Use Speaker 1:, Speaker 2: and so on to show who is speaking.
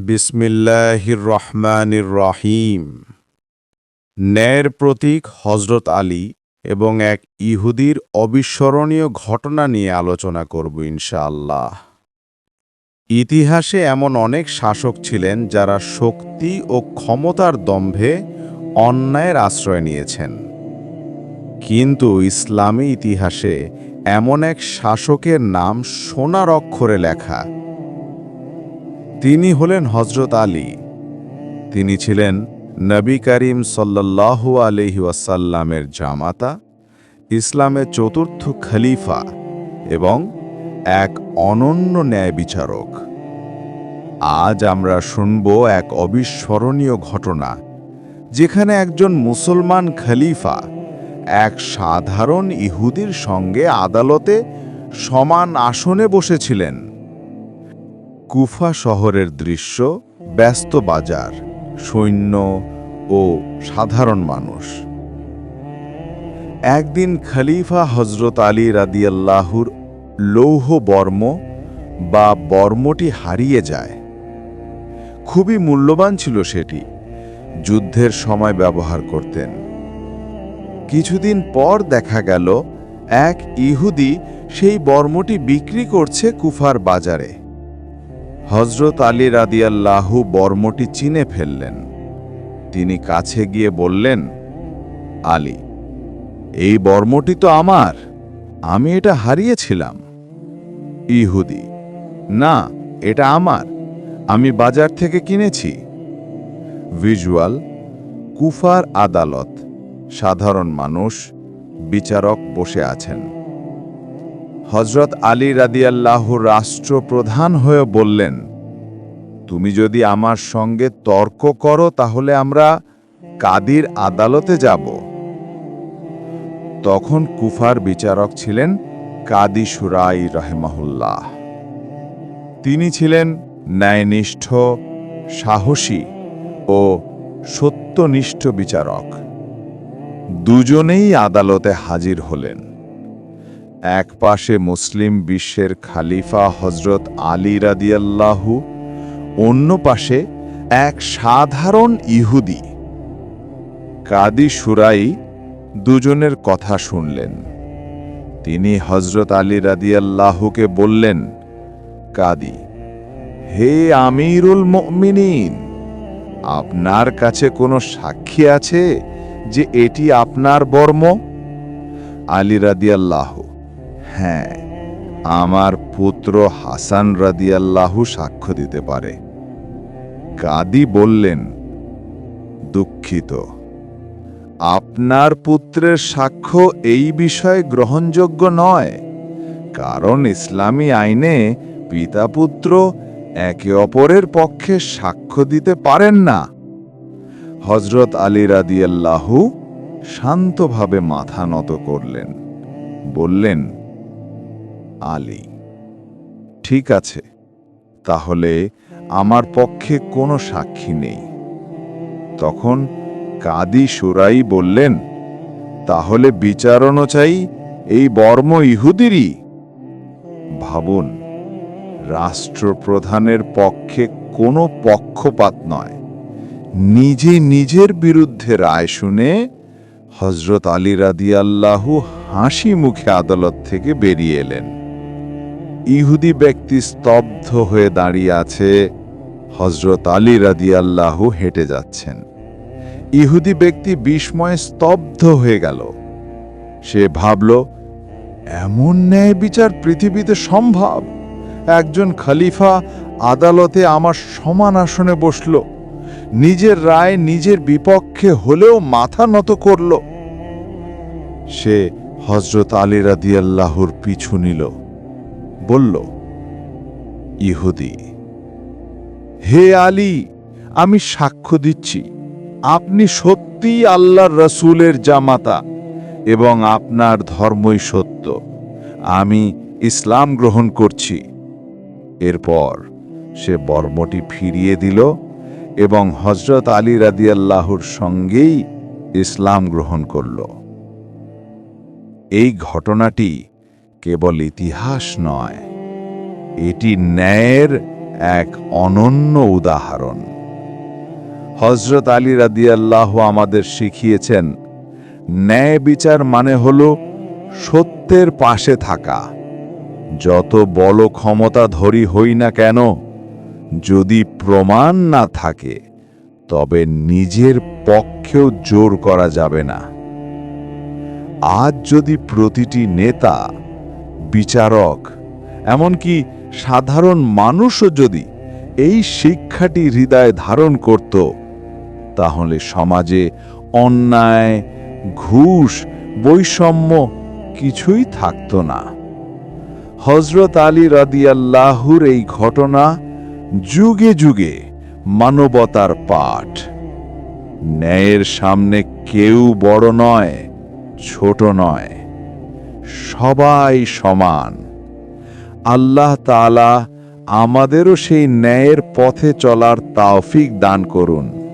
Speaker 1: বিসমিল্লাহির রহমানির রহিম। ন্যায়ের প্রতীক হযরত আলী এবং এক ইহুদির অবিস্মরণীয় ঘটনা নিয়ে আলোচনা করব ইনশাআল্লাহ। ইতিহাসে এমন অনেক শাসক ছিলেন যারা শক্তি ও ক্ষমতার দম্ভে অন্যায়ের আশ্রয় নিয়েছেন, কিন্তু ইসলামী ইতিহাসে এমন এক শাসকের নাম সোনার অক্ষরে লেখা। তিনি হলেন হযরত আলী। তিনি ছিলেন নবী করিম সাল্লাল্লাহু আলাইহি ওয়াসাল্লামের জামাতা, ইসলামের চতুর্থ খলিফা এবং এক অনন্য ন্যায় বিচারক। আজ আমরা শুনব এক অবিস্মরণীয় ঘটনা, যেখানে একজন মুসলমান খলিফা এক সাধারণ ইহুদির সঙ্গে আদালতে সমান আসনে বসেছিলেন। কুফা শহরের দৃশ্য, ব্যস্ত বাজার, সৈন্য ও সাধারণ মানুষ। একদিন খলিফা হযরত আলী রাদিয়াল্লাহুর লৌহ বর্ম বা বর্মটি হারিয়ে যায়। খুবই মূল্যবান ছিল সেটি, যুদ্ধের সময় ব্যবহার করতেন। কিছুদিন পর দেখা গেল এক ইহুদি সেই বর্মটি বিক্রি করছে কুফার বাজারে। হযরত আলী রাদিয়াল্লাহু বর্মটি চিনে ফেললেন। তিনি কাছে গিয়ে বললেন, আলী, এই বর্মটি তো আমার, আমি এটা হারিয়েছিলাম। ইহুদি, না, এটা আমার, আমি বাজার থেকে কিনেছি। ভিজুয়াল: কুফার আদালত, সাধারণ মানুষ, বিচারক বসে আছেন। হযরত আলী রাদিয়াল্লাহু রাষ্ট্রপ্রধান হয়ে বললেন, তুমি যদি আমার সঙ্গে তর্ক করো তাহলে আমরা কাদির আদালতে যাব। তখন কুফার বিচারক ছিলেন কাদি শুরাই রাহিমাহুল্লাহ। তিনি ছিলেন ন্যায়নিষ্ঠ, সাহসী ও সত্যনিষ্ঠ বিচারক। দুজনেই আদালতে হাজির হলেন। এক পাশে মুসলিম বিশ্বের খলিফা হযরত আলী রাদিয়াল্লাহু, অন্য পাশে এক সাধারণ ইহুদি। কাদি শুরাই দুজনের কথা শুনলেন। তিনি হযরত আলী রাদিয়াল্লাহুকে বললেন, কাদি, হে আমিরুল মুমিনিন, আপনার কাছে কোনো সাক্ষী আছে যে এটি আপনার বর্ম? আলী রাদিয়াল্লাহু, হ্যাঁ, আমার পুত্র হাসান রাদিয়াল্লাহু সাক্ষ্য দিতে পারে। কাদি বললেন, দুঃখিত, আপনার পুত্রের সাক্ষ্য এই বিষয়ে গ্রহণযোগ্য নয়, কারণ ইসলামী আইনে পিতা পুত্র একে অপরের পক্ষে সাক্ষ্য দিতে পারেন না। হযরত আলী রাদিয়াল্লাহু শান্তভাবে মাথা নত করলেন, বললেন, আলী, ঠিক আছে, তাহলে আমার পক্ষে কোনো সাক্ষী নেই। তখন কাদি শুরাই বললেন, তাহলে বিচার অনুযায়ী এই বর্ম ইহুদিরই। ভাবুন, রাষ্ট্রপ্রধানের পক্ষে কোনো পক্ষপাত নয়, নিজে নিজের বিরুদ্ধে রায় শুনে হযরত আলী রাদিয়াল্লাহু হাসি মুখে আদালত থেকে বেরিয়ে এলেন। ইহুদি ব্যক্তি স্তব্ধ হয়ে দাঁড়িয়ে আছে, হযরত আলী রাদিয়াল্লাহু হেঁটে যাচ্ছেন। ইহুদি ব্যক্তি বিস্ময়ে স্তব্ধ হয়ে গেল। সে ভাবল, এমন ন্যায় বিচার পৃথিবীতে সম্ভব? একজন খলিফা আদালতে আমার সমান আসনে বসল, নিজের রায় নিজের বিপক্ষে হলেও মাথা নত করল। সে হযরত আলী রাদিয়াল্লাহুর পিছু নিল, বলল, ইহুদি, হে আলী, আমি সাক্ষ্য দিচ্ছি আপনি সত্যিই আল্লাহর রাসূলের জামাতা এবং আপনার ধর্মই সত্য। আমি ইসলাম গ্রহণ করছি। এরপর সে বর্মটি ফিরিয়ে দিল এবং হযরত আলী রাদিয়াল্লাহুর সঙ্গেই ইসলাম গ্রহণ করল। এই ঘটনাটি কেবল ইতিহাস নয়, এটি ন্যায়ের এক অনন্য উদাহরণ। হযরত আলী রাদিয়াল্লাহু আমাদের শিখিয়েছেন, ন্যায় বিচার মানে হলো সত্যের পাশে থাকা। যত বড় ক্ষমতাধরী হই না কেন, যদি প্রমাণ না থাকে তবে নিজের পক্ষেও জোর করা যাবে না। আজ যদি প্রতিটি নেতা, বিচারক, এমনকি সাধারণ মানুষও যদি এই শিক্ষাটি হৃদয়ে ধারণ করত, তাহলে সমাজে অন্যায়, ঘুষ, বৈষম্য কিছুই থাকত না। হযরত আলী রাদিয়াল্লাহুর এই ঘটনা যুগে যুগে মানবতার পাঠ। ন্যায়ের সামনে কেউ বড় নয়, ছোট নয়, সবাই সমান। আল্লাহ তাআলা আমাদেরও সেই ন্যায়ের পথে চলার তৌফিক দান করুন।